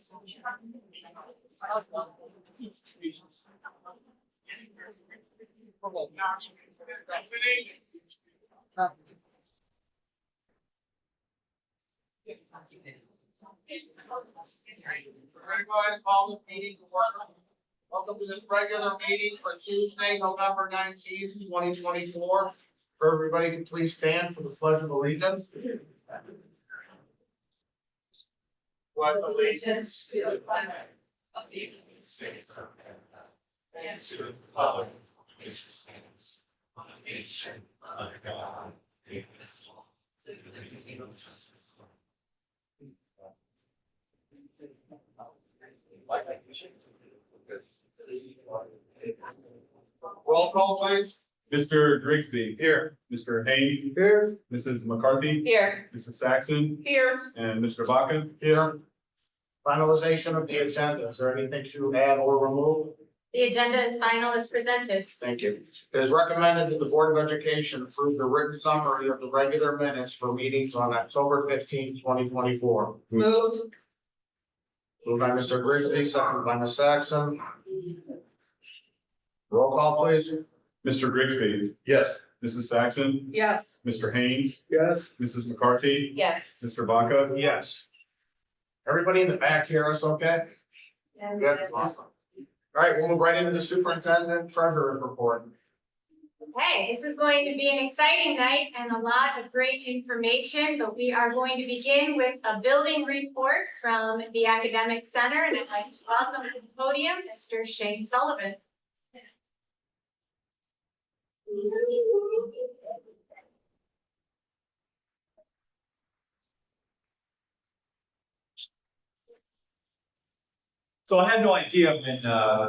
Everybody, call the meeting to order. Welcome to this regular meeting for Tuesday, November 19th, 2024. For everybody to please stand for the pledge of allegiance. Pledge allegiance to the flag of the United States of America and to the republic which stands one nation under God, indivisible, with liberty and justice. Roll call, please. Mr. Grigsby. Here. Mr. Haynes. Here. Mrs. McCarthy. Here. Mrs. Saxon. Here. And Mr. Baca. Here. Finalization of the agenda. Is there anything to add or remove? The agenda is final as presented. Thank you. It is recommended that the Board of Education approve the written summary of the regular minutes for meetings on October 15th, 2024. Moved. Moved by Mr. Grigsby, seconded by Ms. Saxon. Roll call, please. Mr. Grigsby. Yes. Mrs. Saxon. Yes. Mr. Haynes. Yes. Mrs. McCarthy. Yes. Mr. Baca. Yes. Everybody in the back hear us okay? Good, awesome. All right, we'll move right into the superintendent treasurer's report. Okay, this is going to be an exciting night and a lot of great information, but we are going to begin with a building report from the Academic Center, and I'd like to welcome to the podium Mr. Shane Sullivan. So I had no idea when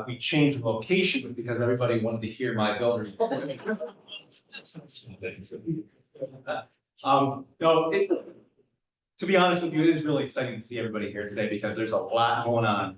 we changed location because everybody wanted to hear my building. To be honest with you, it is really exciting to see everybody here today because there's a lot going on.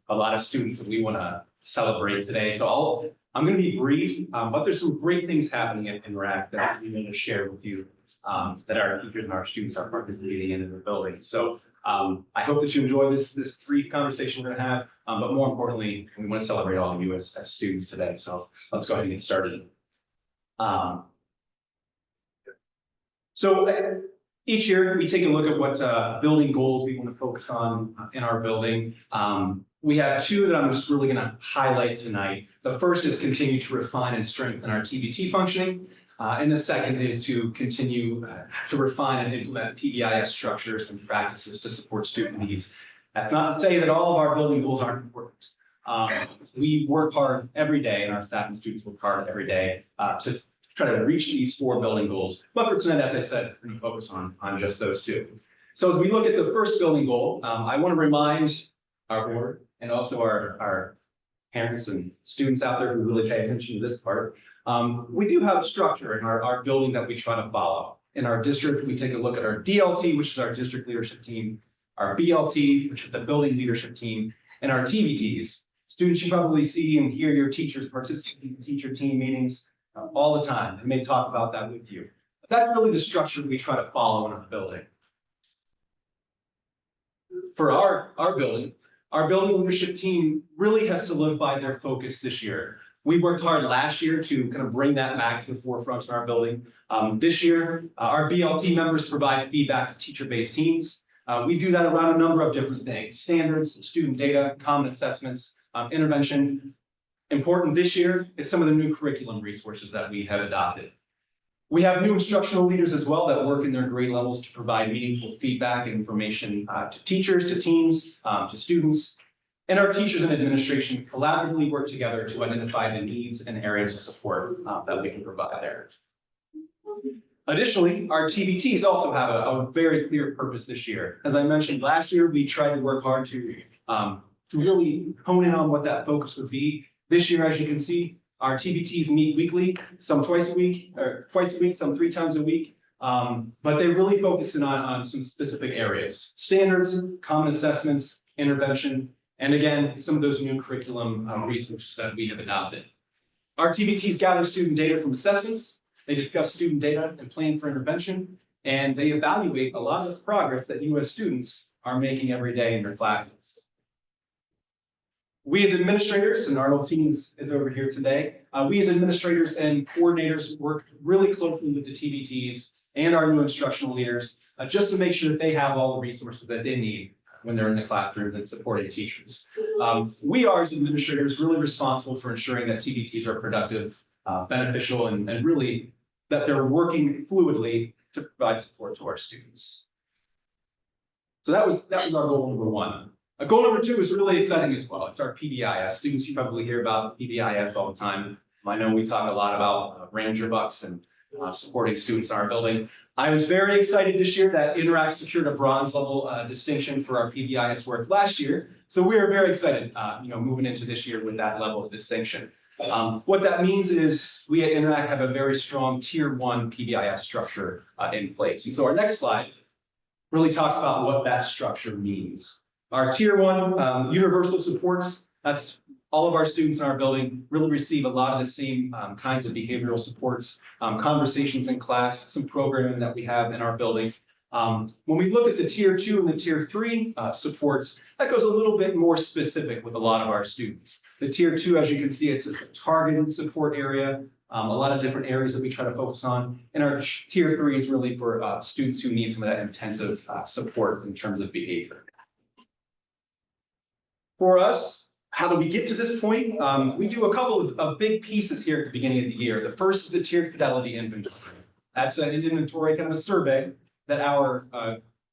A lot of students that we want to celebrate today. So I'm going to be brief, but there's some great things happening in RAC that we want to share with you that our teachers and our students are participating in the building. So I hope that you enjoy this brief conversation we're going to have, but more importantly, we want to celebrate all of you as students today. So let's go ahead and get started. So each year we take a look at what building goals we want to focus on in our building. We have two that I'm just really going to highlight tonight. The first is continue to refine and strengthen our TBT functioning. And the second is to continue to refine and implement PBIS structures and practices to support student needs. That's not to say that all of our building goals aren't important. We work hard every day, and our staff and students work hard every day to try to reach these 4 building goals. But for tonight, as I said, we're going to focus on just those 2. So as we look at the first building goal, I want to remind our board and also our parents and students out there who really pay attention to this part. We do have a structure in our building that we try to follow. In our district, we take a look at our DLT, which is our district leadership team, our BLT, which is the building leadership team, and our TBTs. Students, you probably see and hear your teachers participate in teacher team meetings all the time, and may talk about that with you. But that's really the structure we try to follow in our building. For our building leadership team really has solidified their focus this year. We worked hard last year to kind of bring that back to the forefront in our building. This year, our BLT members provide feedback to teacher-based teams. We do that around a number of different things: standards, student data, common assessments, intervention. Important this year is some of the new curriculum resources that we have adopted. We have new instructional leaders as well that work in their grade levels to provide meaningful feedback and information to teachers, to teams, to students. And our teachers and administration collaboratively work together to identify the needs and areas of support that we can provide there. Additionally, our TBTs also have a very clear purpose this year. As I mentioned, last year, we tried to work hard to really hone in on what that focus would be. This year, as you can see, our TBTs meet weekly, some twice a week, some 3 times a week. But they really focus in on some specific areas: standards, common assessments, intervention, and again, some of those new curriculum resources that we have adopted. Our TBTs gather student data from assessments, they discuss student data and plan for intervention, and they evaluate a lot of the progress that you as students are making every day in their classes. We as administrators, and our whole team is over here today, we as administrators and coordinators work really closely with the TBTs and our new instructional leaders just to make sure that they have all the resources that they need when they're in the classroom and supporting teachers. We are as administrators really responsible for ensuring that TBTs are productive, beneficial, and really that they're working fluidly to provide support to our students. So that was our goal number one. Goal number two is really exciting as well. It's our PBIS. Students, you probably hear about PBIS all the time. I know we talk a lot about Ranger Bucks and supporting students in our building. I was very excited this year that Interact secured a bronze level distinction for our PBIS work last year. So we are very excited, moving into this year with that level of distinction. What that means is we at Interact have a very strong tier 1 PBIS structure in place. And so our next slide really talks about what that structure means. Our tier 1 universal supports, that's all of our students in our building really receive a lot of the same kinds of behavioral supports, conversations in class, some programming that we have in our building. When we look at the tier 2 and the tier 3 supports, that goes a little bit more specific with a lot of our students. The tier 2, as you can see, it's a targeted support area, a lot of different areas that we try to focus on. And our tier 3 is really for students who need some of that intensive support in terms of behavior. For us, how do we get to this point? We do a couple of big pieces here at the beginning of the year. The first is the tiered fidelity inventory. That's an inventory, kind of a survey that our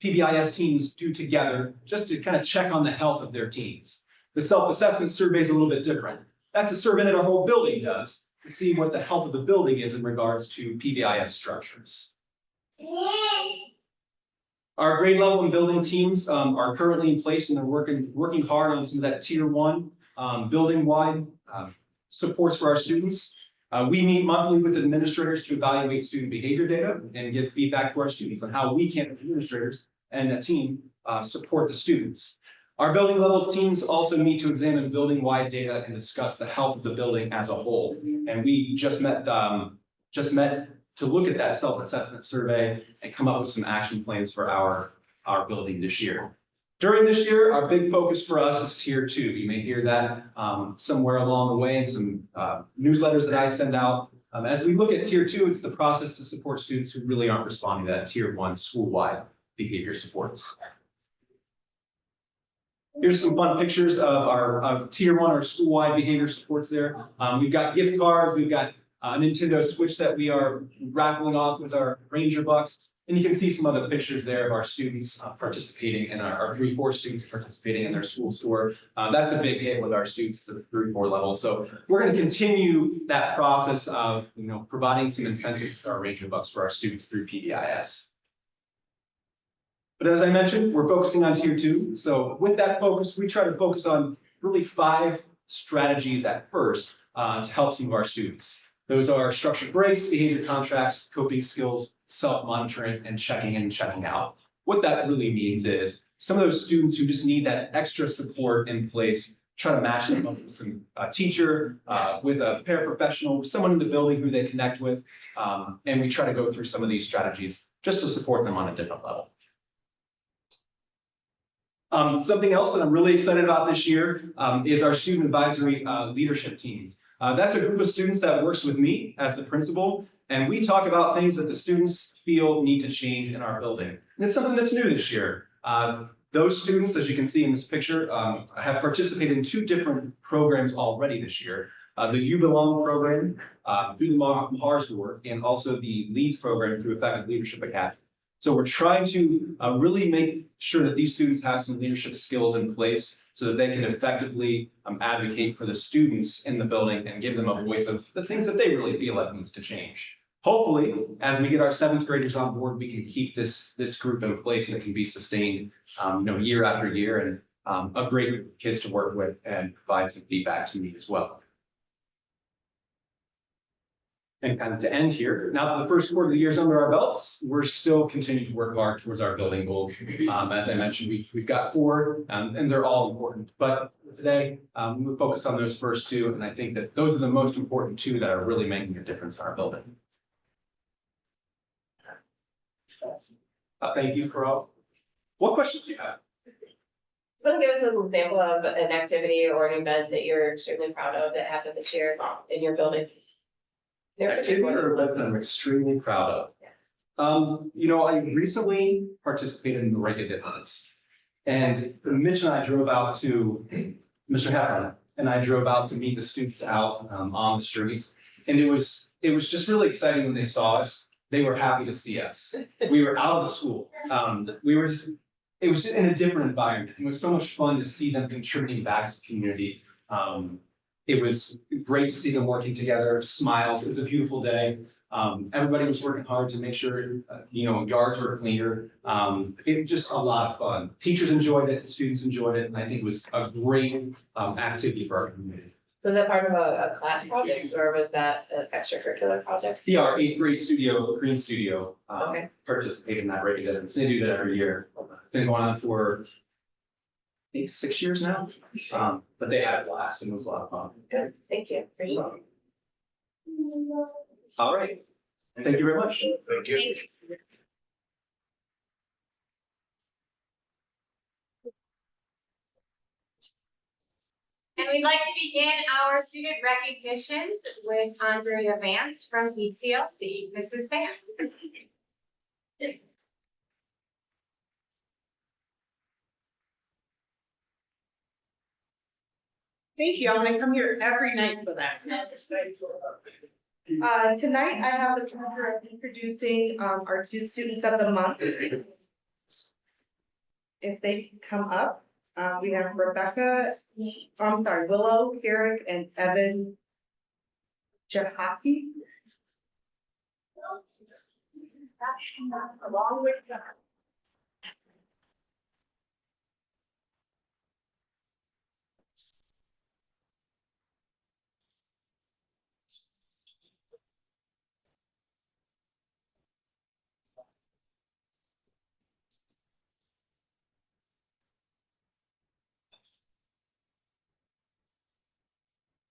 PBIS teams do together just to kind of check on the health of their teams. The self-assessment survey is a little bit different. That's a survey that our whole building does to see what the health of the building is in regards to PBIS structures. Our grade level and building teams are currently in place and they're working hard on some of that tier 1 building-wide supports for our students. We meet monthly with administrators to evaluate student behavior data and give feedback to our students on how we can, administrators and a team, support the students. Our building level teams also meet to examine building-wide data and discuss the health of the building as a whole. And we just met to look at that self-assessment survey and come up with some action plans for our building this year. During this year, our big focus for us is tier 2. You may hear that somewhere along the way in some newsletters that I send out. As we look at tier 2, it's the process to support students who really aren't responding to that tier 1 school-wide behavior supports. Here's some fun pictures of our tier 1 or school-wide behavior supports there. We've got gift cards, we've got a Nintendo Switch that we are raffling off with our Ranger Bucks. And you can see some other pictures there of our students participating in our 3-4 students participating in their school store. That's a big hit with our students at the 3-4 level. So we're going to continue that process of providing some incentives to our Ranger Bucks for our students through PBIS. But as I mentioned, we're focusing on tier 2. So with that focus, we try to focus on really 5 strategies at first to help some of our students. Those are structured breaks, behavior contracts, coping skills, self-monitoring, and checking in and checking out. What that really means is some of those students who just need that extra support in place, try to match them up with some teacher, with a paraprofessional, with someone in the building who they connect with, and we try to go through some of these strategies just to support them on a different level. Something else that I'm really excited about this year is our student advisory leadership team. That's a group of students that works with me as the principal, and we talk about things that the students feel need to change in our building. And it's something that's new this year. Those students, as you can see in this picture, have participated in 2 different programs already this year. The You Belong program through the Mahar's work, and also the LEADS program through Effective Leadership Academy. So we're trying to really make sure that these students have some leadership skills in place so that they can effectively advocate for the students in the building and give them a voice of the things that they really feel like needs to change. Hopefully, as we get our 7th graders on board, we can keep this group in place and it can be sustained year after year, and a great group of kids to work with and provide some feedback to me as well. And kind of to end here, now that the first quarter of the year is under our belts, we're still continuing to work hard towards our building goals. As I mentioned, we've got 4, and they're all important. But today, we'll focus on those first 2, and I think that those are the most important 2 that are really making a difference in our building. Thank you, Carl. What questions do you have? Want to give us an example of an activity or an event that you're extremely proud of that happened this year in your building? Activity or event that I'm extremely proud of. I recently participated in the Rake a Difference. And Mitch and I drove out to Mr. Heffernan, and I drove out to meet the students out on the streets. And it was just really exciting when they saw us. They were happy to see us. We were out of the school. It was in a different environment. It was so much fun to see them contributing back to the community. It was great to see them working together, smiles. It was a beautiful day. Everybody was working hard to make sure, yards were cleaner. It was just a lot of fun. Teachers enjoyed it, students enjoyed it, and I think it was a great activity for our community. Was that part of a class project or was that an extracurricular project? Yeah, our 8th grade studio, Korean studio, Okay. participated in that Rake a Difference. They do that every year. Been going on for, I think, 6 years now. But they had a blast and it was a lot of fun. Good, thank you. Appreciate it. All right. Thank you very much. Thank you. Thank you. And we'd like to begin our student recognitions with Andrea Vance from ECLC. Mrs. Vance. Thank you. I'm gonna come here every night for that. Tonight I have the pleasure of introducing, our two students of the month. If they can come up, we have Willow Carrick and Evan Jahaki. Along with that.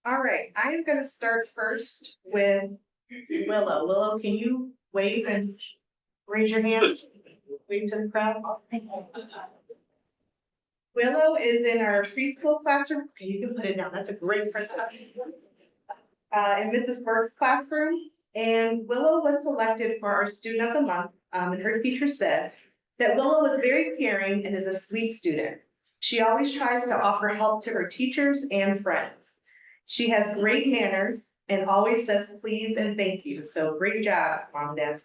All right, I am gonna start first with Willow. Willow, can you wave and raise your hand? Wave to the crowd. Willow is in our preschool classroom. Okay, you can put it down. That's a great princess. In Mrs. Burke's classroom. And Willow was selected for our student of the month. And her teacher said that Willow was very caring and is a sweet student. She always tries to offer help to her teachers and friends. She has great manners and always says please and thank you. So great job, Mom and Dad.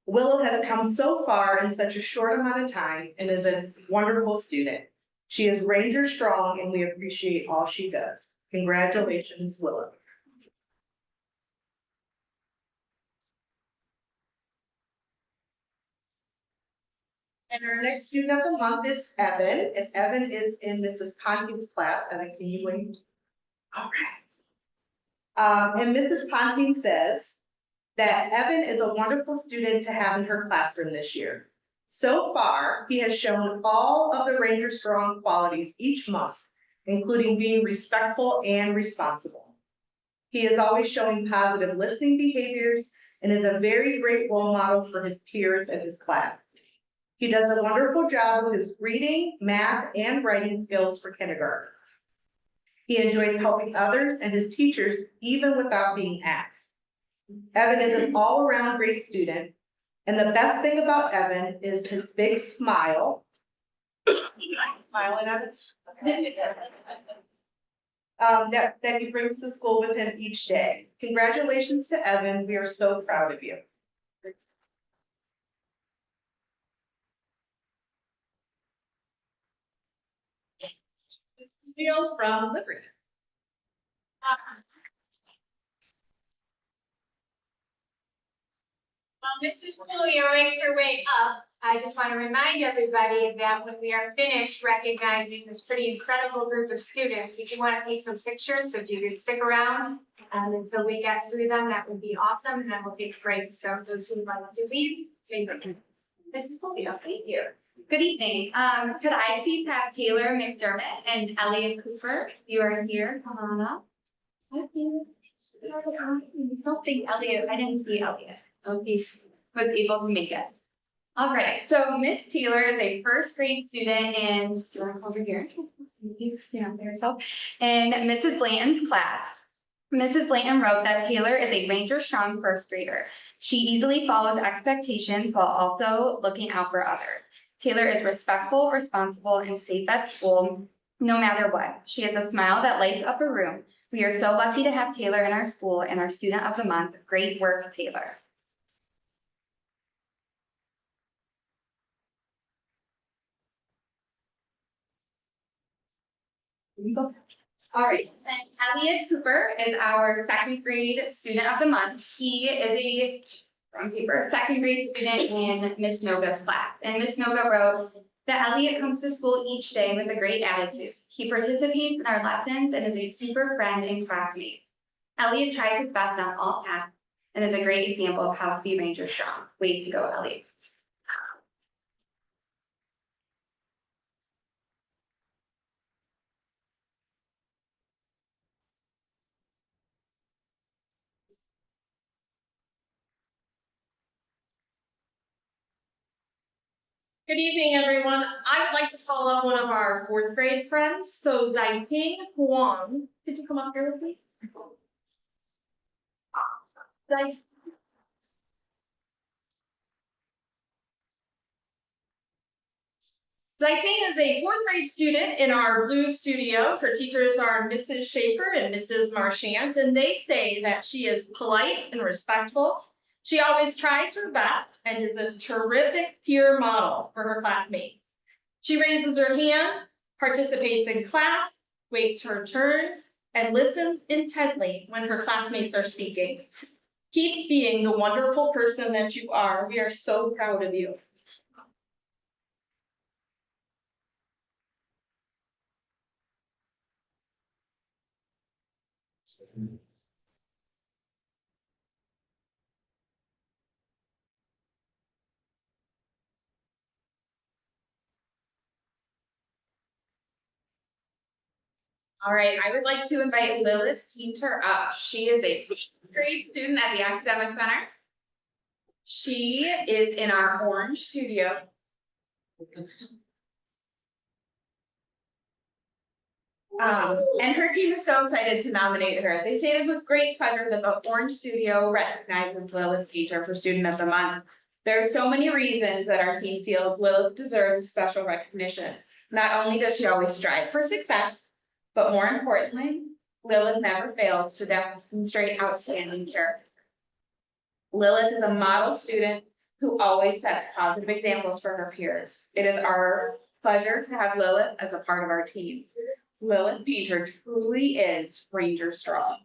Willow has come so far in such a short amount of time and is a wonderful student. She is Ranger strong and we appreciate all she does. Congratulations, Willow. And our next student of the month is Evan. If Evan is in Mrs. Ponting's class, Evan, can you wait? All right. And Mrs. Ponting says that Evan is a wonderful student to have in her classroom this year. So far, he has shown all of the Ranger Strong qualities each month, including being respectful and responsible. He is always showing positive listening behaviors and is a very great role model for his peers and his class. He does a wonderful job with his reading, math, and writing skills for kindergarten. He enjoys helping others and his teachers even without being asked. Evan is an all-around great student, and the best thing about Evan is his big smile. Smiling, Evan? That he brings to school with him each day. Congratulations to Evan. We are so proud of you. Neil from Liberty. While Mrs. Coolio makes her way up, I just want to remind everybody that when we are finished recognizing this pretty incredible group of students, we do want to take some pictures, so if you could stick around until we get through them, that would be awesome, and then we'll take a break. So those who would like to leave, thank you. Mrs. Coolio, thank you. Good evening. Could I please have Taylor McDermott and Elliot Cooper? You are here. Come on up. Hi, Taylor. I don't think Elliot, I didn't see Elliot. Oh, he was able to make it. All right, so Miss Taylor is a first grade student in, do you want to come over here? Stand up there yourself. In Mrs. Blanton's class. Mrs. Blanton wrote that Taylor is a Ranger Strong first grader. She easily follows expectations while also looking out for others. Taylor is respectful, responsible, and safe at school, no matter what. She has a smile that lights up a room. We are so lucky to have Taylor in our school and our Student of the Month. Great work, Taylor. All right, then Elliot Cooper is our second grade Student of the Month. He is a wrong paper, second grade student in Miss Noga's class. And Miss Noga wrote that Elliot comes to school each day with a great attitude. He participates in our lessons and is a super friend and classmate. Elliot tries his best on all tasks and is a great example of how to be Ranger Strong. Way to go, Elliot. Good evening, everyone. I would like to call up one of our fourth grade friends, so Zaiping Huang. Could you come up here with me? Zai- Zaiting is a fourth grade student in our Blue Studio. Her teachers are Mrs. Schaefer and Mrs. Marchant, and they say that she is polite and respectful. She always tries her best and is a terrific peer model for her classmates. She raises her hand, participates in class, waits her turn, and listens intently when her classmates are speaking. Keep being the wonderful person that you are. We are so proud of you. All right, I would like to invite Lilith Painter up. She is a sixth grade student at the Academic Center. She is in our Orange Studio. And her team is so excited to nominate her. They say it is with great pleasure that the Orange Studio recognizes Lilith Painter for Student of the Month. There are so many reasons that our team feels Lilith deserves a special recognition. Not only does she always strive for success, but more importantly, Lilith never fails to demonstrate outstanding character. Lilith is a model student who always sets positive examples for her peers. It is our pleasure to have Lilith as a part of our team. Lilith Painter truly is Ranger Strong.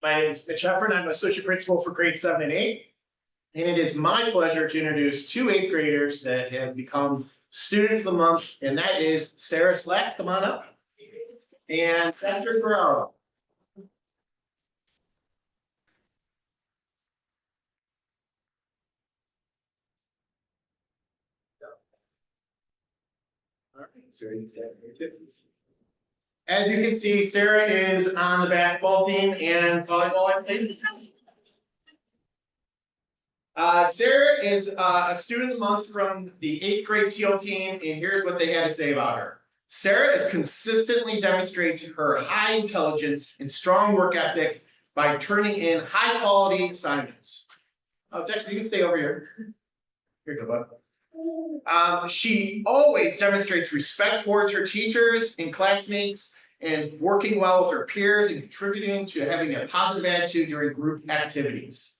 My name is Mitch Heffern. I'm Associate Principal for grade 7 and 8. And it is my pleasure to introduce two 8th graders that have become Student of the Month, and that is Sarah Slack, come on up, and Dexter Guerrero. All right, Sarah, you got it. As you can see, Sarah is on the basketball team and volleyball, I believe. Sarah is a Student of the Month from the 8th grade teal team, and here's what they had to say about her. Sarah is consistently demonstrates her high intelligence and strong work ethic by turning in high quality assignments. Dexter, you can stay over here. Here you go, bud. She always demonstrates respect towards her teachers and classmates and working well with her peers and contributing to having a positive attitude during group activities.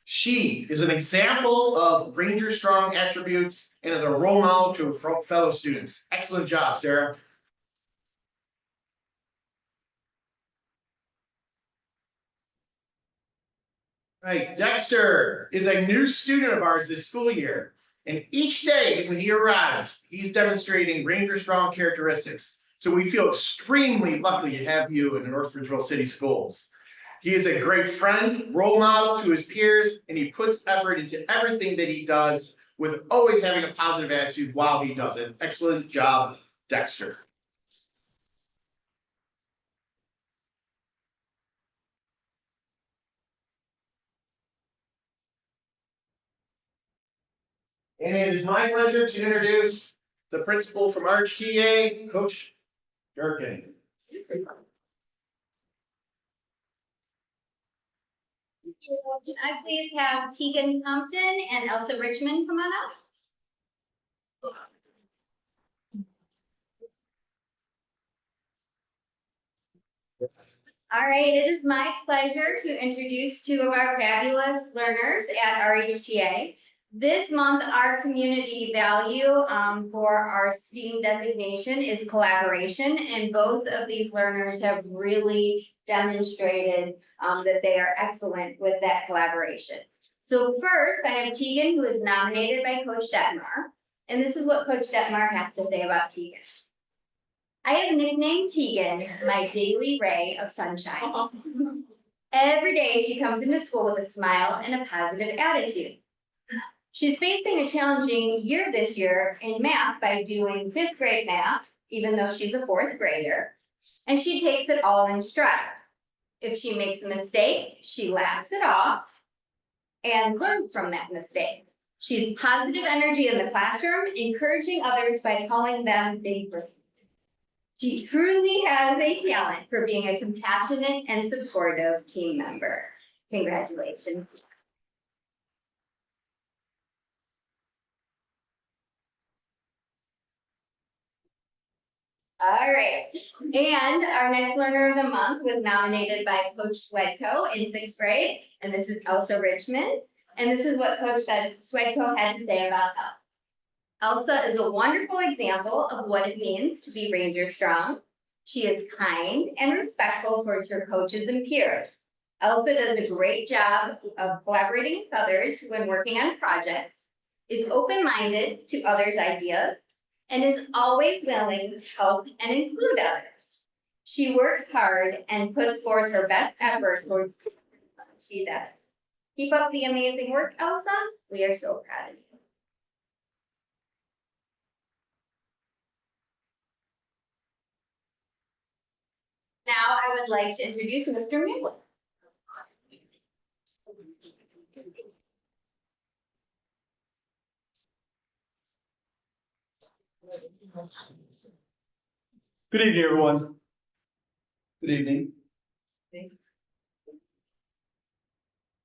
She is an example of Ranger Strong attributes and is a role model to her fellow students. Excellent job, Sarah. All right, Dexter is a new student of ours this school year. And each day when he arrives, he's demonstrating Ranger Strong characteristics. So we feel extremely lucky to have you in the North Ridgeville City Schools. He is a great friend, role model to his peers, and he puts effort into everything that he does with always having a positive attitude while he does it. Excellent job, Dexter. And it is my pleasure to introduce the principal from RHTA, Coach Durkin. Can I please have Tegan Compton and Elsa Richmond come on up? All right, it is my pleasure to introduce two of our fabulous learners at RHTA. This month, our community value for our STEAM designation is collaboration, and both of these learners have really demonstrated that they are excellent with that collaboration. So first, I have Tegan, who is nominated by Coach Detmar, and this is what Coach Detmar has to say about Tegan. I have nicknamed Tegan my daily ray of sunshine. Every day she comes into school with a smile and a positive attitude. She's facing a challenging year this year in math by doing 5th grade math, even though she's a 4th grader, and she takes it all in stride. If she makes a mistake, she laughs it off and learns from that mistake. She's positive energy in the classroom, encouraging others by calling them big brains. She truly has a talent for being a compassionate and supportive team member. Congratulations. All right, and our next learner of the month was nominated by Coach Swedko in 6th grade, and this is Elsa Richmond. And this is what Coach Swedko had to say about Elsa. Elsa is a wonderful example of what it means to be Ranger Strong. She is kind and respectful towards her coaches and peers. Elsa does a great job of collaborating with others when working on projects, is open-minded to others' ideas, and is always willing to help and include others. She works hard and puts forth her best effort towards she does. Keep up the amazing work, Elsa. We are so proud of you. Now I would like to introduce Mr. Mueller. Good evening, everyone. Good evening.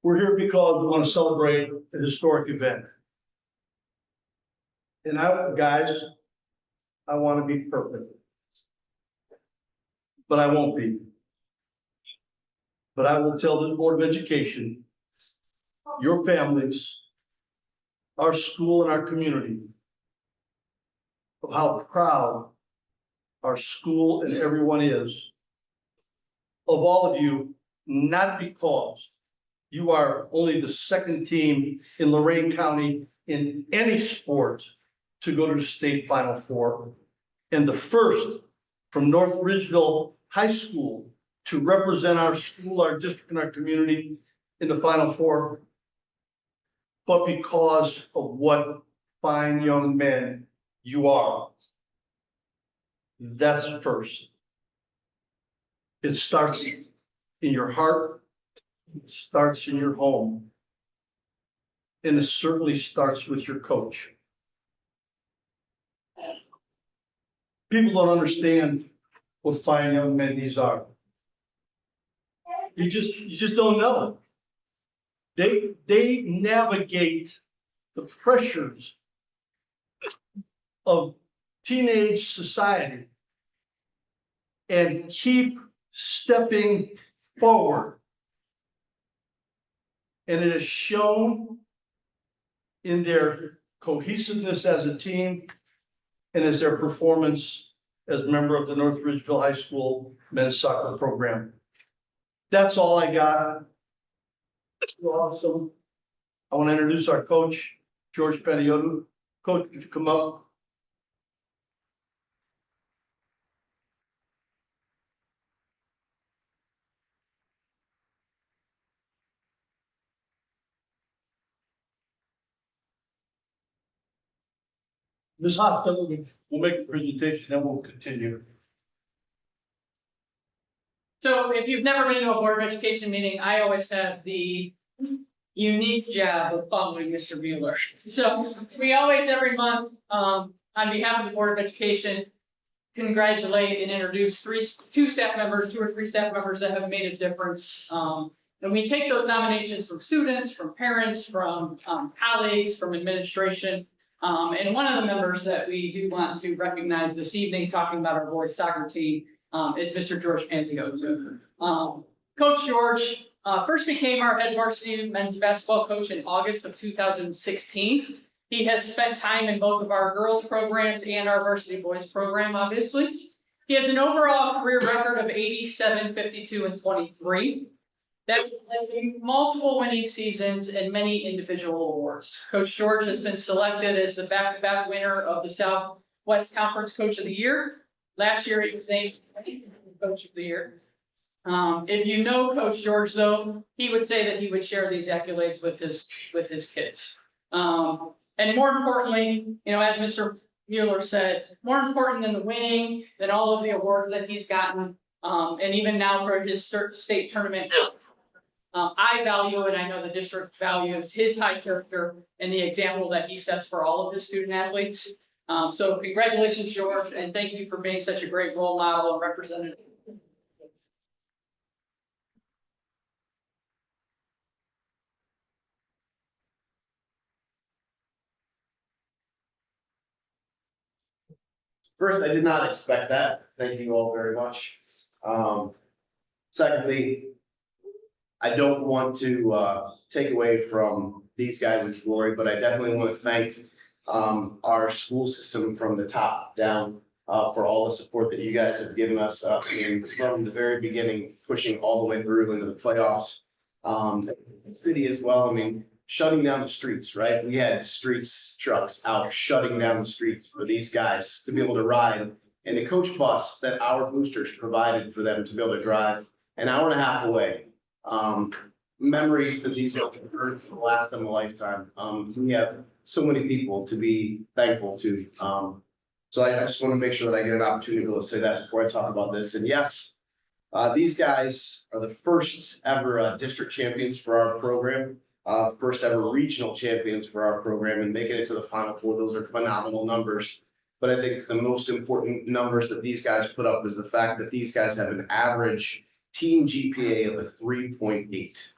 We're here because we want to celebrate a historic event. And guys, I want to be perfect. But I won't be. But I will tell the Board of Education, your families, our school and our community of how proud our school and everyone is of all of you, not because you are only the 2nd team in Lorain County in any sport to go to the state Final Four, and the 1st from North Ridgeville High School to represent our school, our district, and our community in the Final Four, but because of what fine young men you are. That's first. It starts in your heart, it starts in your home, and it certainly starts with your coach. People don't understand what fine young men these are. You just don't know. They navigate the pressures of teenage society and keep stepping forward. And it is shown in their cohesiveness as a team and as their performance as a member of the North Ridgeville High School men's soccer program. That's all I got. Awesome. I want to introduce our coach, George Panayiotou. Coach, could you come up? Ms. Hoffman will make a presentation, then we'll continue. So if you've never been to a Board of Education meeting, I always have the unique job of following Mr. Mueller. So we always, every month, on behalf of the Board of Education, congratulate and introduce two or three staff members that have made a difference. And we take those nominations from students, from parents, from colleagues, from administration. And one of the members that we do want to recognize this evening, talking about our boys soccer team, is Mr. George Panziotta. Coach George first became our head varsity men's basketball coach in August of 2016. He has spent time in both of our girls programs and our varsity boys program, obviously. He has an overall career record of 87, 52, and 23. That includes multiple winning seasons and many individual awards. Coach George has been selected as the back-to-back winner of the Southwest Conference Coach of the Year. Last year, he was named Coach of the Year. If you know Coach George, though, he would say that he would share these accolades with his kids. And more importantly, as Mr. Mueller said, more important than the winning, than all of the awards that he's gotten, and even now for his state tournament, I value, and I know the district values, his high character and the example that he sets for all of his student athletes. So congratulations, George, and thank you for being such a great role model and representative. First, I did not expect that. Thank you all very much. Secondly, I don't want to take away from these guys' glory, but I definitely want to thank our school system from the top down for all the support that you guys have given us and from the very beginning, pushing all the way through into the playoffs. The city as well, I mean, shutting down the streets, right? We had streets trucks out shutting down the streets for these guys to be able to ride. And the coach bus that our boosters provided for them to be able to drive an hour and a half away. Memories that these guys have heard will last them a lifetime. We have so many people to be thankful to. So I just want to make sure that I get an opportunity to say that before I talk about this. And yes, these guys are the first ever district champions for our program. First ever regional champions for our program and making it to the Final Four. Those are phenomenal numbers. But I think the most important numbers that these guys put up is the fact that these guys have an average team GPA of a 3.8.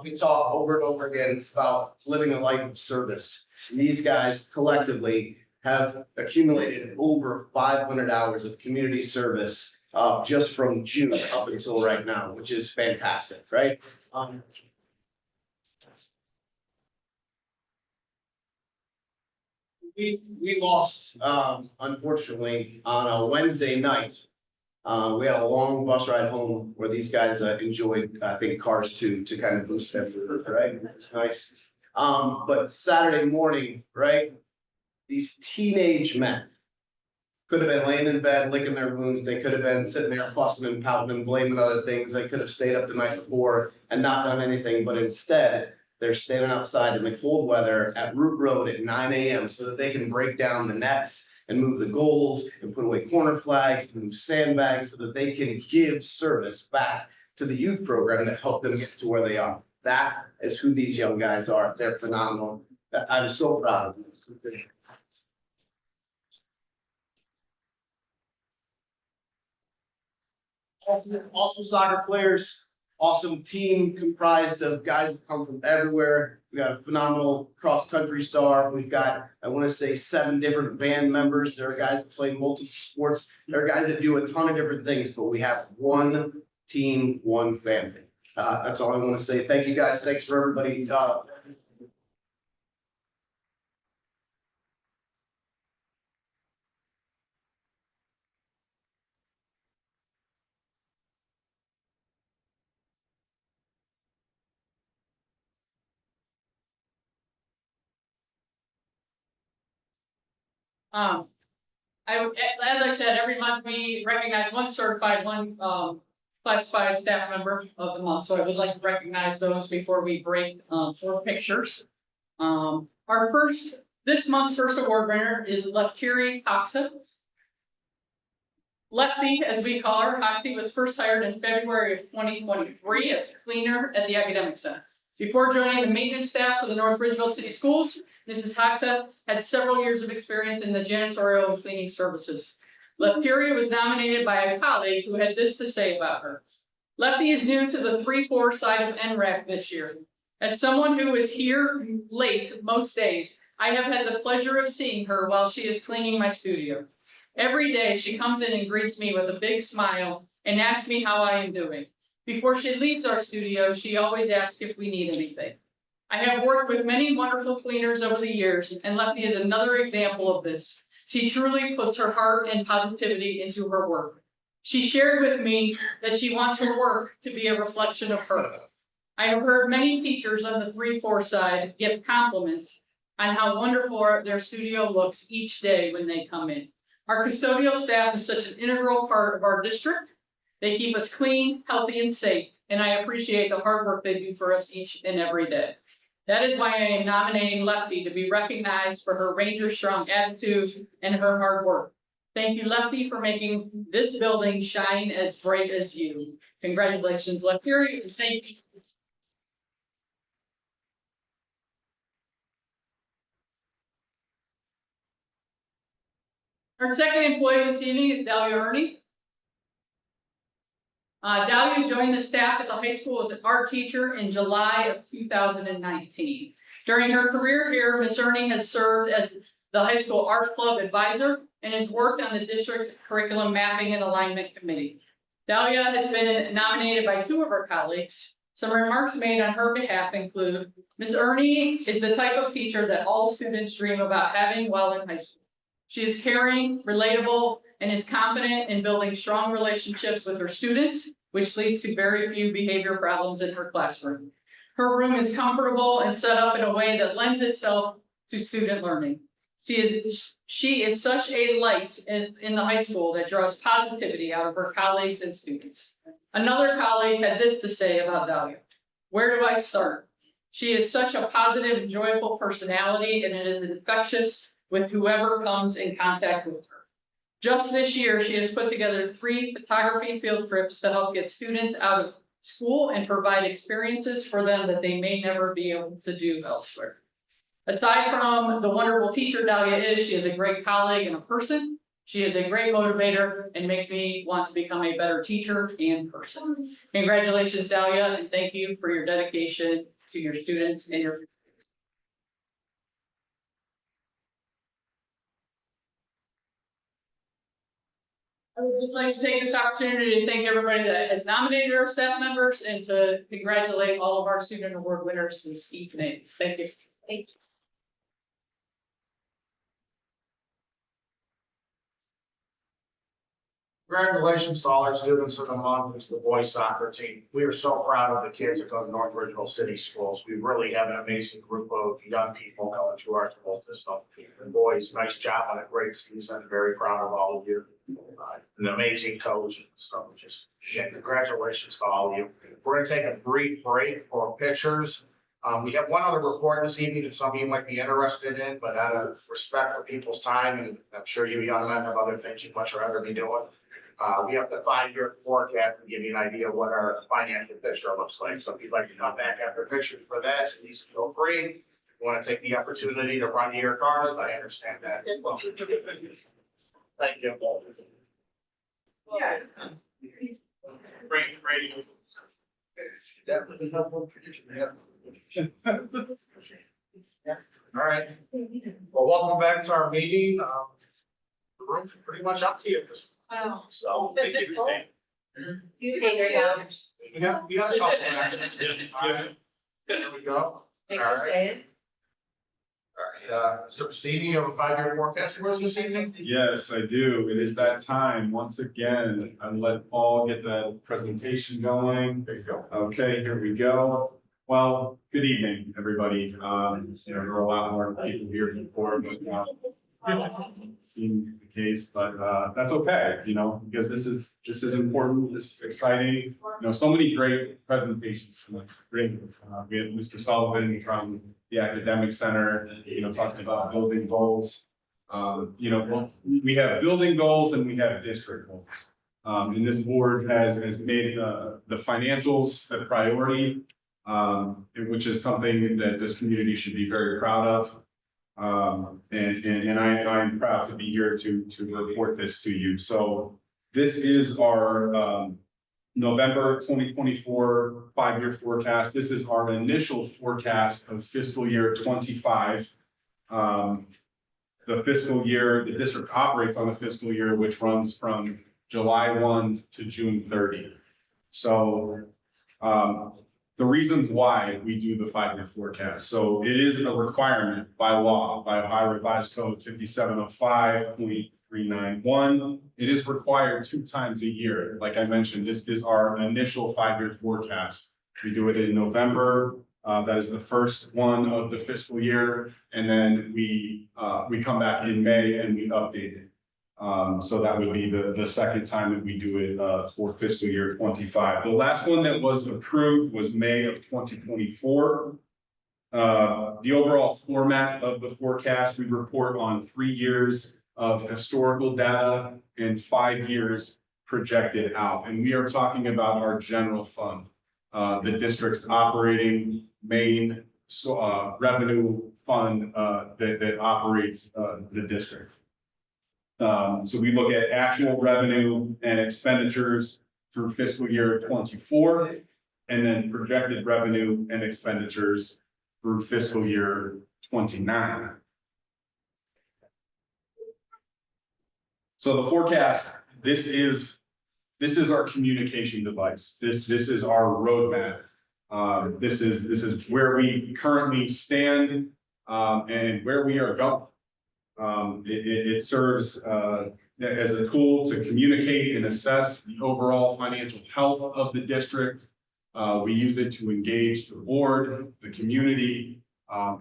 We talk over and over again about living a life of service. These guys collectively have accumulated over 500 hours of community service just from June up until right now, which is fantastic, right? We lost, unfortunately, on a Wednesday night. We had a long bus ride home where these guys enjoyed, I think, Cars 2 to kind of boost them, right? It's nice. But Saturday morning, right? These teenage men could have been laying in bed, licking their wounds. They could have been sitting there fussing and pouting and blaming other things. They could have stayed up the night before and not done anything, but instead they're standing outside in the cold weather at Root Road at 9 a.m. so that they can break down the nets and move the goals and put away corner flags and move sandbags so that they can give service back to the youth program that helped them get to where they are. That is who these young guys are. They're phenomenal. I'm so proud of them. Awesome soccer players, awesome team comprised of guys that come from everywhere. We got a phenomenal cross-country star. We've got, I want to say, 7 different band members. There are guys that play multiple sports. There are guys that do a ton of different things, but we have one team, one family. That's all I want to say. Thank you, guys. Thanks for everybody. As I said, every month we recognize one certified, one classified staff member of the month, so I would like to recognize those before we break for pictures. This month's first award winner is Leftiri Coxa. Lefty, as we call her, Hoxie was first hired in February of 2023 as cleaner at the Academic Center. Before joining the maintenance staff for the North Ridgeville City Schools, Mrs. Hoxa had several years of experience in the janitorial and cleaning services. Leftiri was nominated by a colleague who had this to say about her. Lefty is new to the 3-4 side of NRAC this year. As someone who is here late most days, I have had the pleasure of seeing her while she is cleaning my studio. Every day, she comes in and greets me with a big smile and asks me how I am doing. Before she leaves our studio, she always asks if we need anything. I have worked with many wonderful cleaners over the years, and Lefty is another example of this. She truly puts her heart and positivity into her work. She shared with me that she wants her work to be a reflection of her. I have heard many teachers on the 3-4 side give compliments on how wonderful their studio looks each day when they come in. Our custodial staff is such an integral part of our district. They keep us clean, healthy, and safe, and I appreciate the hard work they do for us each and every day. That is why I am nominating Lefty to be recognized for her Ranger strong attitude and her hard work. Thank you, Lefty, for making this building shine as bright as you. Congratulations, Lefty, and thank you. Our second employee this evening is Dahlia Ernie. Dahlia joined the staff at the high school as an art teacher in July of 2019. During her career here, Ms. Ernie has served as the high school art club advisor and has worked on the district curriculum mapping and alignment committee. Dahlia has been nominated by 2 of her colleagues. Some remarks made on her behalf include, Ms. Ernie is the type of teacher that all students dream about having while in high school. She is caring, relatable, and is confident in building strong relationships with her students, which leads to very few behavior problems in her classroom. Her room is comfortable and set up in a way that lends itself to student learning. She is such a light in the high school that draws positivity out of her colleagues and students. Another colleague had this to say about Dahlia. Where do I start? She is such a positive and joyful personality, and it is infectious with whoever comes in contact with her. Just this year, she has put together 3 photography field trips to help get students out of school and provide experiences for them that they may never be able to do elsewhere. Aside from the wonderful teacher Dahlia is, she is a great colleague and a person. She is a great motivator and makes me want to become a better teacher and person. Congratulations, Dahlia, and thank you for your dedication to your students and your I would just like to take this opportunity to thank everybody that has nominated our staff members and to congratulate all of our student award winners this evening. Thank you. Thank you. Congratulations to all our students of the month and to the boys soccer team. We are so proud of the kids that go to North Ridgeville City Schools. We really have an amazing group of young people coming through our school system. And boys, nice job on a great season. Very proud of all of you. An amazing coach and stuff. Just congratulations to all of you. We're going to take a brief break for pictures. We have one other report this evening that some of you might be interested in, but out of respect for people's time, and I'm sure you young men have other things you'd much rather be doing. We have the 5-year forecast and give you an idea of what our financial picture looks like. So if you'd like to come back after pictures for that, please feel free. If you want to take the opportunity to run to your cars, I understand that. Well, thank you. Yeah. Great. All right. Well, welcome back to our meeting. The room's pretty much up to you at this point. Wow. So thank you for staying. Hangers out. You got a couple there. There we go. All right. So proceeding of a 5-year forecast for us this evening? Yes, I do. It is that time. Once again, I let Paul get the presentation going. There you go. Okay, here we go. Well, good evening, everybody. There are a lot more people here before, but Seemed the case, but that's okay, you know, because this is just as important, this is exciting. You know, so many great presentations tonight. Great. We had Mr. Sullivan from the Academic Center, you know, talking about building goals. You know, we have building goals and we have district goals. And this board has made the financials a priority, which is something that this community should be very proud of. And I'm proud to be here to report this to you. So this is our November 2024 5-year forecast. This is our initial forecast of fiscal year 25. The fiscal year, the district operates on a fiscal year which runs from July 1 to June 30. So the reasons why we do the 5-year forecast. So it is a requirement by law, by Ohio Revised Code 5705.391. It is required 2 times a year. Like I mentioned, this is our initial 5-year forecast. We do it in November. That is the first one of the fiscal year. And then we come back in May and we update it. So that would be the second time that we do it for fiscal year 25. The last one that was approved was May of 2024. The overall format of the forecast, we report on 3 years of historical data and 5 years projected out. And we are talking about our general fund, the district's operating main revenue fund that operates the district. So we look at actual revenue and expenditures through fiscal year 24, and then projected revenue and expenditures through fiscal year 29. So the forecast, this is our communication device. This is our roadmap. This is where we currently stand and where we are going. It serves as a tool to communicate and assess the overall financial health of the district. We use it to engage the board, the community,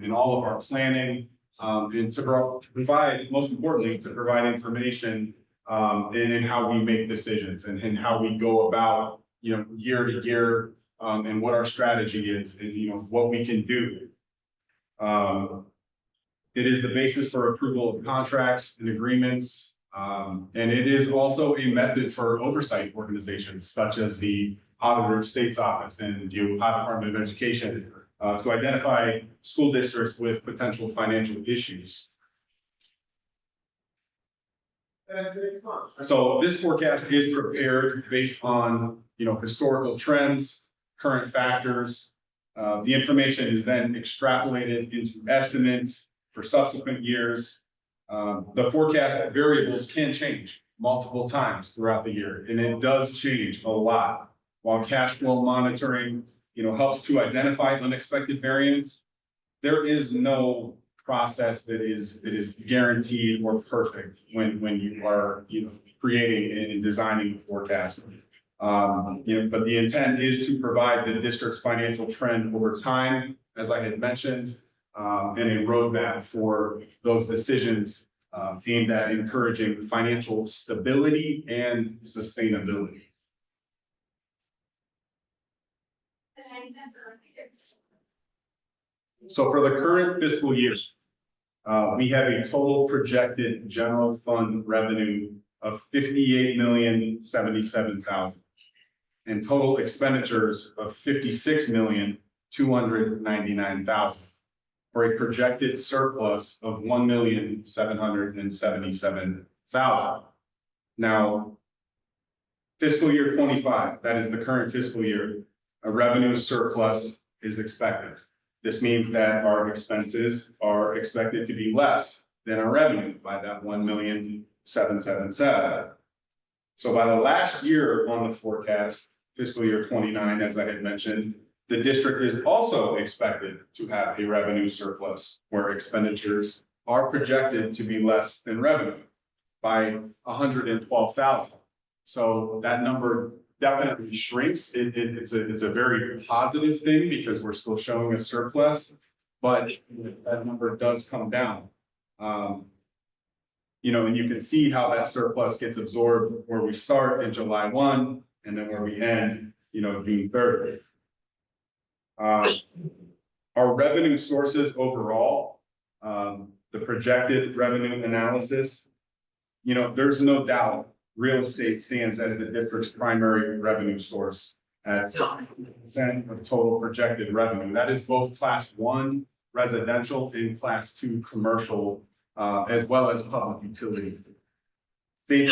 in all of our planning, and to provide, most importantly, to provide information in how we make decisions and how we go about, you know, year to year, and what our strategy is and, you know, what we can do. It is the basis for approval of contracts and agreements. And it is also a method for oversight organizations such as the Auditor of State's Office and the Ohio Department of Education to identify school districts with potential financial issues. So this forecast is prepared based on, you know, historical trends, current factors. The information is then extrapolated into estimates for subsequent years. The forecast variables can change multiple times throughout the year, and it does change a lot. While cash flow monitoring, you know, helps to identify unexpected variance, there is no process that is guaranteed or perfect when you are, you know, creating and designing the forecast. You know, but the intent is to provide the district's financial trend over time, as I had mentioned, and a roadmap for those decisions aimed at encouraging financial stability and sustainability. So for the current fiscal year, we have a total projected general fund revenue of $58,077,000 and total expenditures of $56,299,000 for a projected surplus of $1,777,000. Now, fiscal year 25, that is the current fiscal year, a revenue surplus is expected. This means that our expenses are expected to be less than our revenue by that $1,777,000. So by the last year on the forecast, fiscal year 29, as I had mentioned, the district is also expected to have a revenue surplus where expenditures are projected to be less than revenue by $112,000. So that number definitely shrinks. It's a very positive thing because we're still showing a surplus, but that number does come down. you know, and you can see how that surplus gets absorbed where we start in July 1 and then where we end, you know, June 30th. Our revenue sources overall, the projected revenue analysis, you know, there's no doubt real estate stands as the district's primary revenue source at 7% of total projected revenue. That is both class 1 residential and class 2 commercial, as well as public utility. State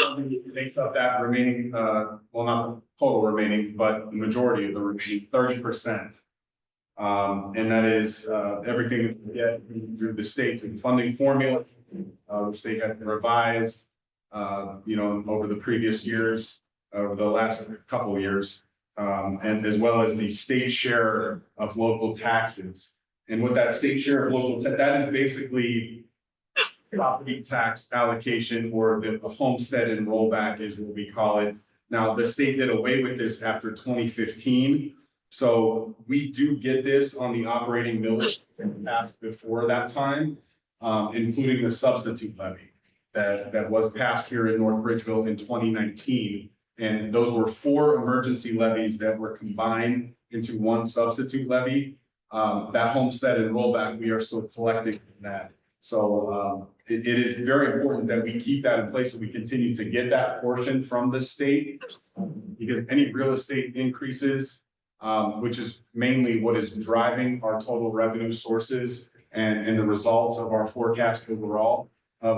makes up that remaining, well, not the total remaining, but the majority of the remaining 30%. And that is everything that we get through the state funding formula, which they have revised, you know, over the previous years, over the last couple of years, and as well as the state share of local taxes. And with that state share of local tax, that is basically property tax allocation, or the homestead and rollback is what we call it. Now, the state did away with this after 2015. So we do get this on the operating millage passed before that time, including the substitute levy that was passed here in North Ridgeville in 2019. And those were 4 emergency levies that were combined into one substitute levy. That homestead and rollback, we are still collecting that. So it is very important that we keep that in place so we continue to get that portion from the state. Because any real estate increases, which is mainly what is driving our total revenue sources and the results of our forecast overall.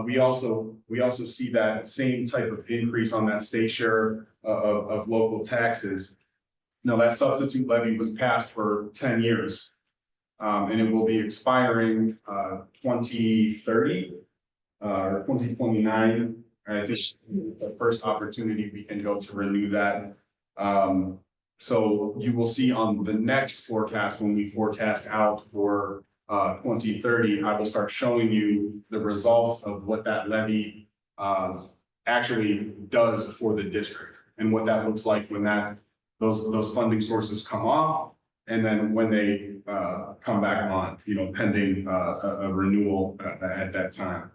We also see that same type of increase on that state share of local taxes. Now, that substitute levy was passed for 10 years. And it will be expiring 2030 or 2029. I think the first opportunity we can go to renew that. So you will see on the next forecast, when we forecast out for 2030, I will start showing you the results of what that levy actually does for the district and what that looks like when those funding sources come off, and then when they come back on, you know, pending a renewal at that time.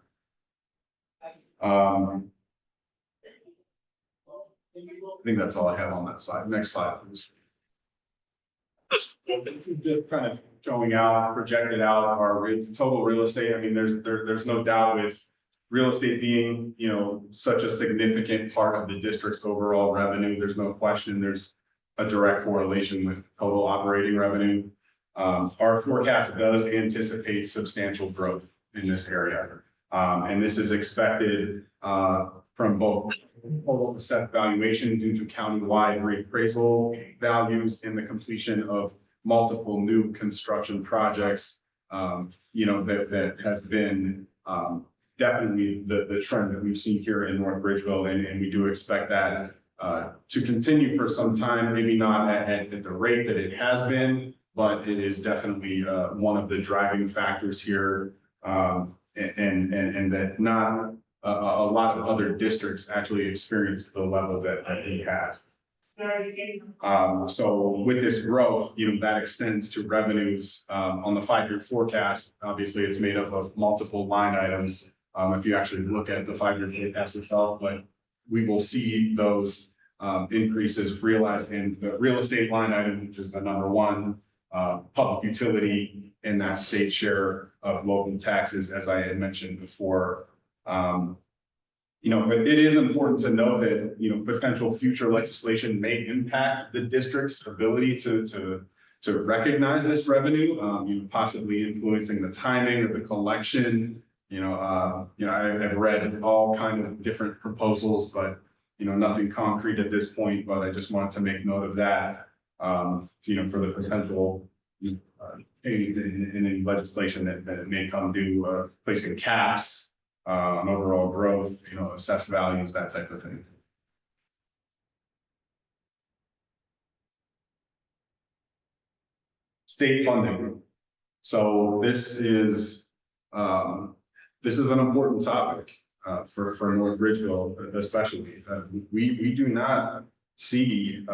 I think that's all I have on that slide. Next slide, please. This is just kind of showing out, projected out our total real estate. I mean, there's no doubt with real estate being, you know, such a significant part of the district's overall revenue. There's no question there's a direct correlation with total operating revenue. Our forecast does anticipate substantial growth in this area. And this is expected from both total assessed valuation due to countywide reappraisal values and the completion of multiple new construction projects, you know, that have been definitely the trend that we've seen here in North Ridgeville, and we do expect that to continue for some time, maybe not at the rate that it has been, but it is definitely one of the driving factors here, and that not a lot of other districts actually experience the level that we have. So with this growth, you know, that extends to revenues on the 5-year forecast. Obviously, it's made up of multiple line items. If you actually look at the 5-year forecast itself, but we will see those increases realized in the real estate line item, which is the number 1, public utility, and that state share of local taxes, as I had mentioned before. You know, but it is important to know that, you know, potential future legislation may impact the district's ability to recognize this revenue, you know, possibly influencing the timing of the collection. I've read all kinds of different proposals, but, you know, nothing concrete at this point, but I just wanted to make note of that, you know, for the potential in any legislation that may come due, placing caps on overall growth, you know, assessed values, that type of thing. State funding. So this is an important topic for North Ridgeville, especially. We do not see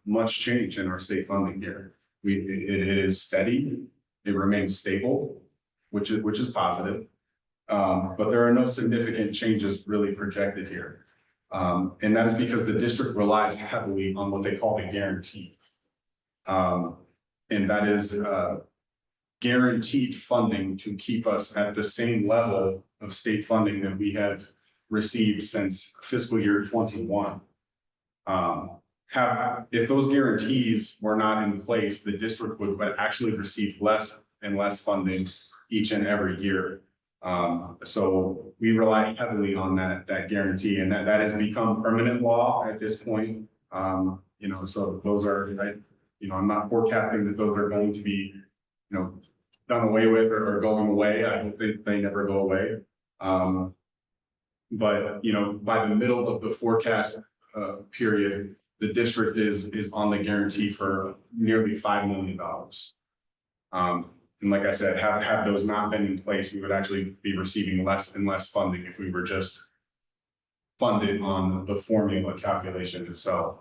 much change in our state funding here. It is steady. It remains stable, which is positive. But there are no significant changes really projected here. And that is because the district relies heavily on what they call the guarantee. And that is, guaranteed funding to keep us at the same level of state funding that we have received since fiscal year 21. If those guarantees were not in place, the district would actually receive less and less funding each and every year. So we rely heavily on that guarantee, and that has become permanent law at this point. So those are, I'm not forecasting that those are going to be, done away with or going away. I hope they never go away. But, by the middle of the forecast period, the district is on the guarantee for nearly $5 million. And like I said, have those not been in place, we would actually be receiving less and less funding if we were just funded on the formula calculation itself.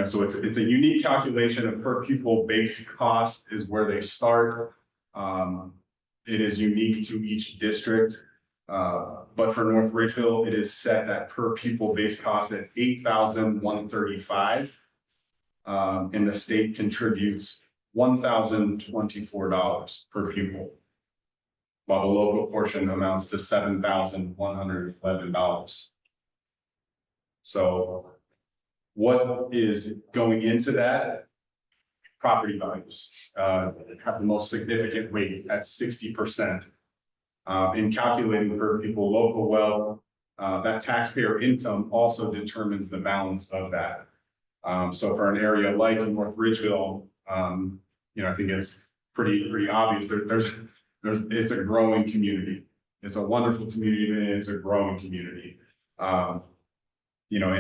So it's a unique calculation of per pupil base cost is where they start. It is unique to each district. But for North Ridgeville, it is set at per pupil base cost at $8,135. And the state contributes $1,024 per pupil, while the local portion amounts to $7,111. So what is going into that? Property values have the most significant weight at 60%. In calculating per pupil local wealth, that taxpayer income also determines the balance of that. So for an area like North Ridgeville, I think it's pretty obvious. It's a growing community. It's a wonderful community, and it's a growing community. And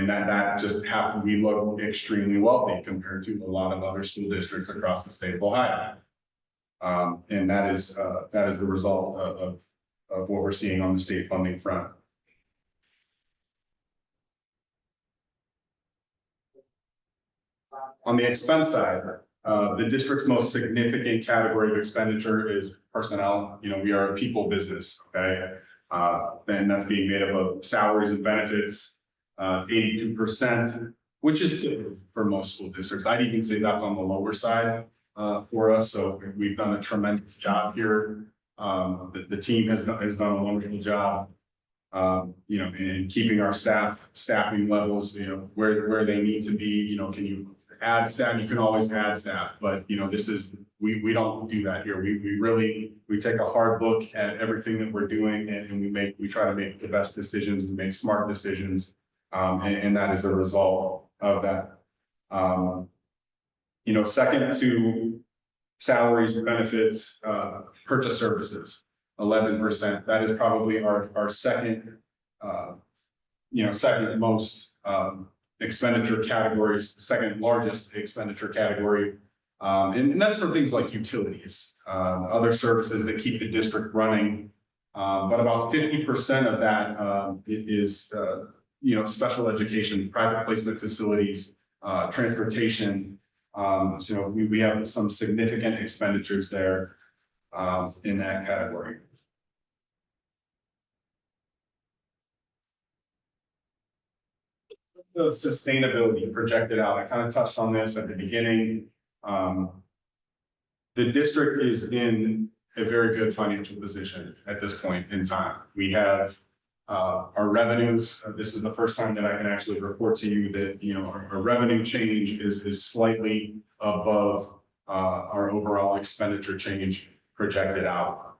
that just happened. We look extremely wealthy compared to a lot of other school districts across the state of Ohio. And that is the result of what we're seeing on the state funding front. On the expense side, the district's most significant category of expenditure is personnel. We are a people business, okay? And that's being made up of salaries and benefits, 82%, which is typical for most school districts. I'd even say that's on the lower side for us. So we've done a tremendous job here. The team has done a wonderful job, in keeping our staffing levels, where they need to be. Can you add staff? You can always add staff, but we don't do that here. We take a hard look at everything that we're doing, and we try to make the best decisions and make smart decisions. And that is a result of that. Second to salaries, benefits, purchase services, 11%. That is probably our second, second most expenditure categories, second largest expenditure category. And that's for things like utilities, other services that keep the district running. But about 50% of that is special education, private placement facilities, transportation. We have some significant expenditures there in that category. The sustainability projected out, I kind of touched on this at the beginning. The district is in a very good financial position at this point in time. We have our revenues. This is the first time that I can actually report to you that our revenue change is slightly above our overall expenditure change projected out.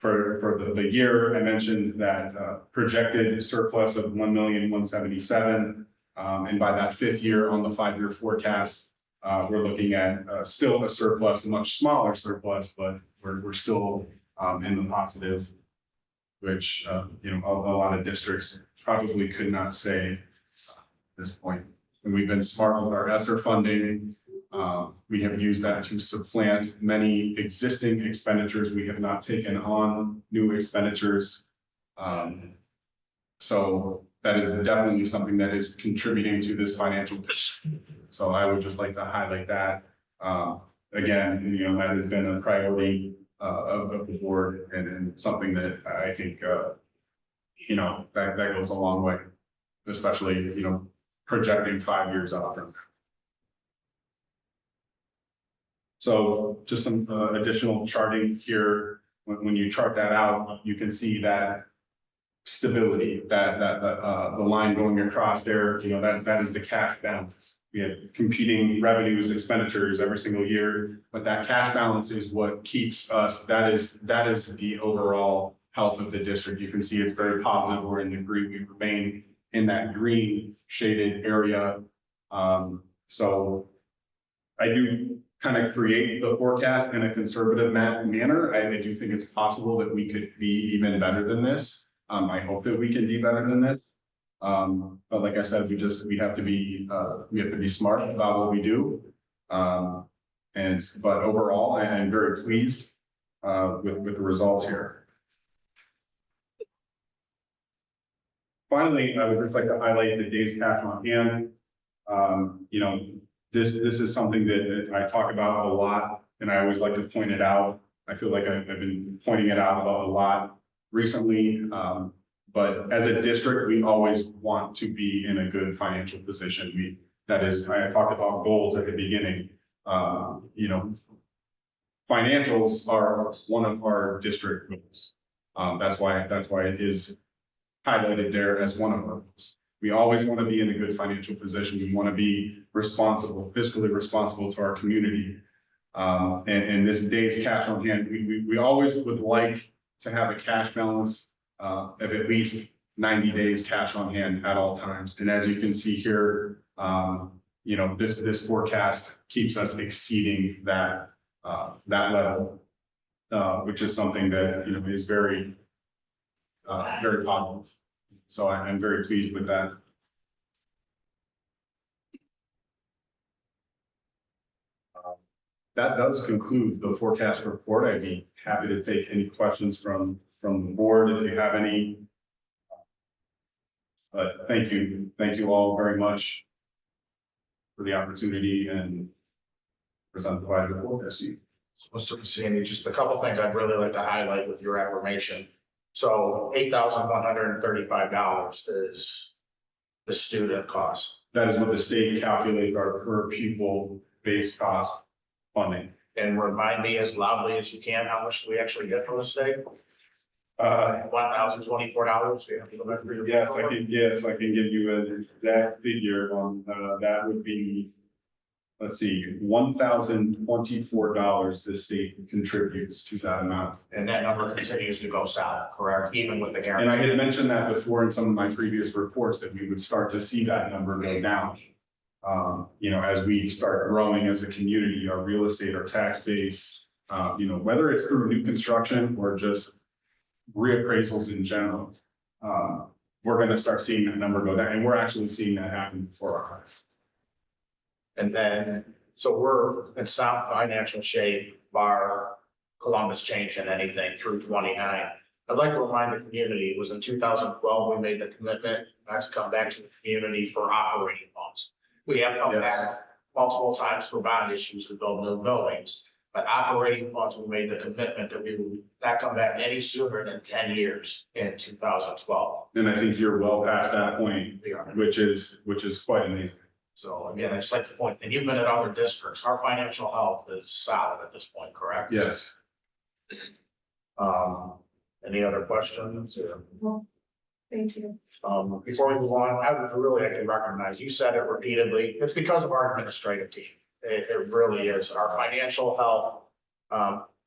For the year, I mentioned that projected surplus of $1,177,000, and by that fifth year on the 5-year forecast, we're looking at still a surplus, a much smaller surplus, but we're still in the positive, which a lot of districts probably could not say at this point. And we've been smart with our ESSER funding. We have used that to supplant many existing expenditures. We have not taken on new expenditures. So that is definitely something that is contributing to this financial picture. So I would just like to highlight that. Again, that has been a priority of the board and something that I think, you know, that goes a long way, especially, you know, projecting 5 years out from now. So just some additional charting here. When you chart that out, you can see that stability, the line going across there, you know, that is the cash balance. We have competing revenues, expenditures every single year, but that cash balance is what keeps us, that is the overall health of the district. You can see it's very positive. We're in the green, we remain in that green shaded area. So I do kind of create the forecast in a conservative manner. I do think it's possible that we could be even better than this. I hope that we can be better than this. But like I said, we have to be smart about what we do. But overall, I'm very pleased with the results here. Finally, I would just like to highlight the days cash on hand. You know, this is something that I talk about a lot, and I always like to point it out. I feel like I've been pointing it out a lot recently. But as a district, we always want to be in a good financial position. I talked about goals at the beginning. You know, financials are one of our district goals. That's why it is highlighted there as one of our goals. We always want to be in a good financial position. We want to be responsible, fiscally responsible to our community. And this day's cash on hand, we always would like to have a cash balance of at least 90 days cash on hand at all times. And as you can see here, you know, this forecast keeps us exceeding that level, which is something that, you know, is very positive. So I'm very pleased with that. That does conclude the forecast report. I'd be happy to take any questions from the board if you have any. But thank you all very much for the opportunity and present the forecast to you. Mr. Cassini, just a couple things I'd really like to highlight with your affirmation. So $8,135 is the student cost. That is what the state calculates our per pupil base cost funding. And remind me as loudly as you can, how much do we actually get from the state? $1,024. Yes, I can give you an exact figure on, that would be, let's see, $1,024 the state contributes to that amount. And that number continues to go south, correct? Even with the guarantee. And I had mentioned that before in some of my previous reports that we would start to see that number go down. You know, as we start growing as a community, our real estate, our tax base, you know, whether it's through new construction or just reappraisals in general, we're going to start seeing that number go down, and we're actually seeing that happen before our eyes. And then, so we're in sound financial shape, bar Columbus changing anything through 29. I'd like to remind the community, it was in 2012, we made the commitment not to come back to the community for operating funds. We have come back multiple times for bond issues to build new buildings, but operating funds, we made the commitment that we would not come back any sooner than 10 years in 2012. And I think you're well past that point, which is quite amazing. So again, I just like to point, and you've been at other districts, our financial health is solid at this point, correct? Yes. Any other questions? Thank you. Before we move on, I would really like to recognize, you said it repeatedly, it's because of our administrative team. It really is. Our financial health.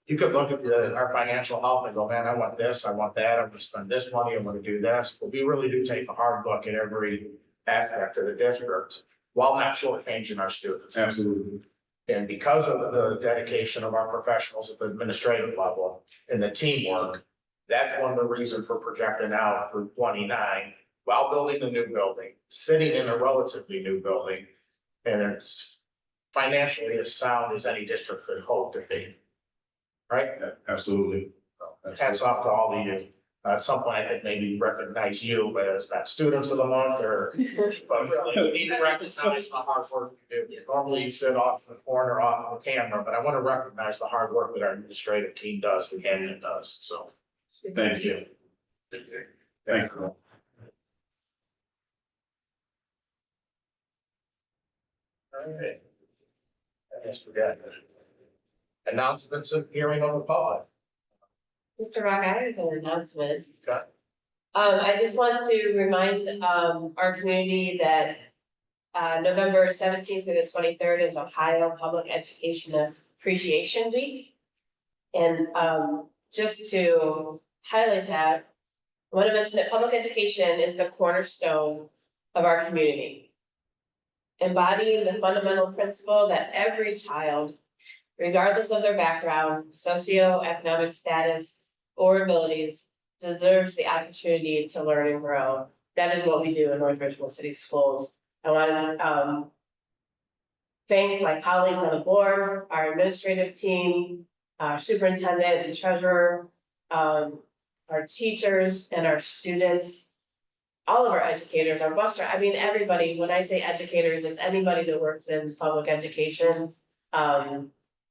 You could look at our financial health and go, man, I want this, I want that, I'm gonna spend this money, I'm gonna do this. But we really do take a hard look at every aspect of the district while not shortchanging our students. Absolutely. And because of the dedication of our professionals at the administrative level and the teamwork, that's one of the reasons for projecting out through 29 while building the new building, sitting in a relatively new building, and it's financially as sound as any district could hope to be. Right? Absolutely. Hats off to all of you. At some point, I could maybe recognize you as that students of the month or, but really, you need to recognize the hard work you do. Normally you sit off in the corner off the camera, but I want to recognize the hard work that our administrative team does, the Canyon does, so. Thank you. Thank you. Thank you. All right. I guess we got announcements of hearing of the public. Mr. Rock, I have an announcement. Okay. I just want to remind, our community that, November 17th through the 23rd is Ohio Public Education Appreciation Week. And, just to highlight that, I want to mention that public education is the cornerstone of our community, embodying the fundamental principle that every child, regardless of their background, socioeconomic status, or abilities, deserves the opportunity to learn and grow. That is what we do in North Richmond City Schools. I want to thank my colleagues on the board, our administrative team, our superintendent and treasurer, our teachers and our students, all of our educators, our bus driver, I mean, everybody. When I say educators, it's anybody that works in public education.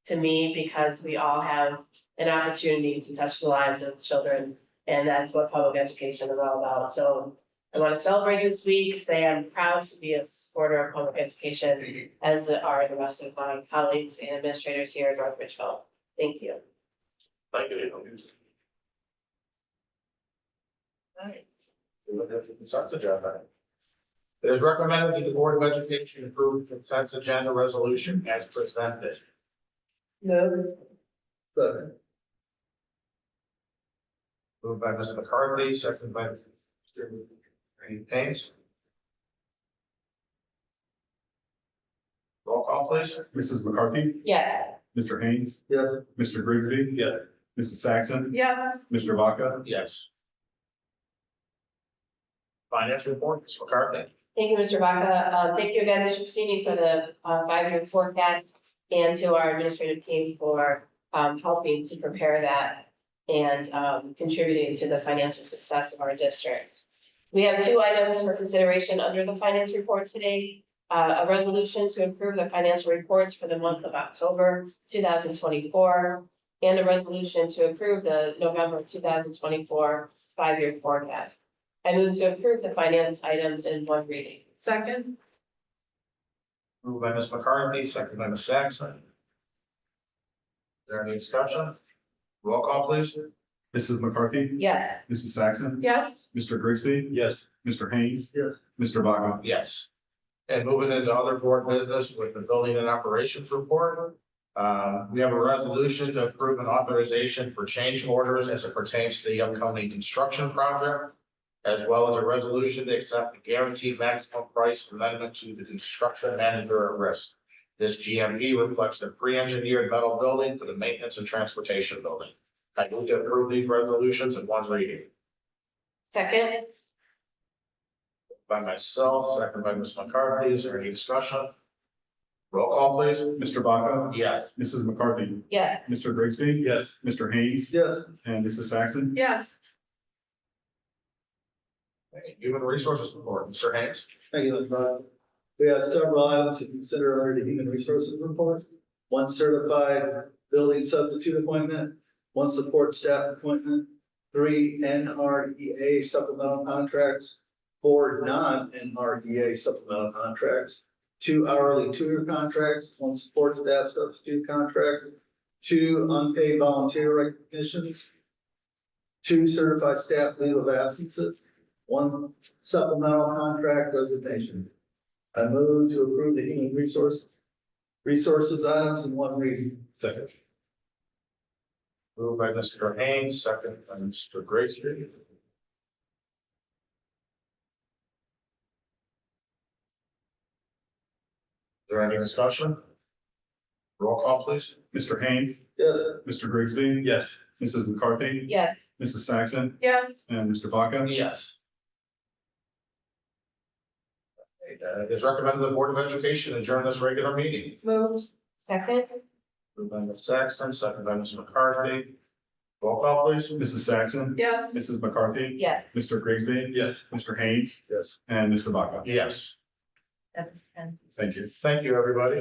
To me, because we all have an opportunity to touch the lives of children, and that's what public education is all about. So I want to celebrate this week, say I'm proud to be a supporter of public education, as are the rest of my colleagues and administrators here at North Richmond. Thank you. Thank you. Alright. We look at the consent agenda. It is recommended that the Board of Education approve the consent agenda resolution as presented. Move. Second. Moved by Ms. McCarthy, seconded by Mr. Haynes. Roll call, please. Mrs. McCarthy, Yes. Mr. Haynes, Yes. Mr. Grigsby. Yes. Mrs. Saxon, Yes. Mr. Vaca. Yes. Finance report, Ms. McCarthy. Thank you, Mr. Vaca. Thank you again, Mr. Pasini, for the 5-year forecast, and to our administrative team for helping to prepare that and contributing to the financial success of our district. We have 2 items for consideration under the finance report today. A resolution to approve the financial reports for the month of October 2024, and a resolution to approve the November 2024 5-year forecast. I move to approve the finance items in one reading. Second. Moved by Ms. McCarthy, seconded by Ms. Saxon. Is there any discussion? Roll call, please. Mrs. McCarthy, Yes. Mrs. Saxon, Yes. Mr. Grigsby, Yes. Mr. Haynes. Yes. Mr. Vaca. Yes. And moving into other board business with the building and operations report. We have a resolution to approve an authorization for change orders as it pertains to the upcoming construction project, as well as a resolution to accept the guaranteed maximum price amendment to the construction manager at risk. This GMP reflects the pre-engineered metal building for the maintenance and transportation building. I move to approve these resolutions in one reading. Second. By myself, second by Ms. McCarthy. Is there any discussion? Roll call, please. Mr. Vaca, Yes. Mrs. McCarthy, Yes. Mr. Grigsby. Yes. Mr. Haynes. Yes. And Mrs. Saxon. Yes. Okay, Human Resources Report, Mr. Haynes. Thank you, Mr. President. We have several items to consider under the Human Resources Report. 1 certified building substitute appointment, 1 support staff appointment, 3 NREA supplemental contracts, 4 non-NREA supplemental contracts, 2 hourly tutor contracts, 1 support staff substitute contract, 2 unpaid volunteer recognitions, 2 certified staff leave of absences, 1 supplemental contract resignation. I move to approve the human resources items in one reading. Second. Moved by Mr. Haynes, second by Mr. Grigsby. Is there any discussion? Roll call, please. Mr. Haynes, Yes. Mr. Grigsby. Yes. Mrs. McCarthy, Yes. Mrs. Saxon, Yes. and Mr. Vaca. Yes. It is recommended the Board of Education adjourn this regular meeting. Moved. Second. Moved by Ms. Saxon, second by Ms. McCarthy. Roll call, please. Mrs. Saxon. Yes. Mrs. McCarthy. Yes. Mr. Grigsby. Yes. Mr. Haynes. Yes. And Mr. Vaca. Yes. Thank you. Thank you, everybody.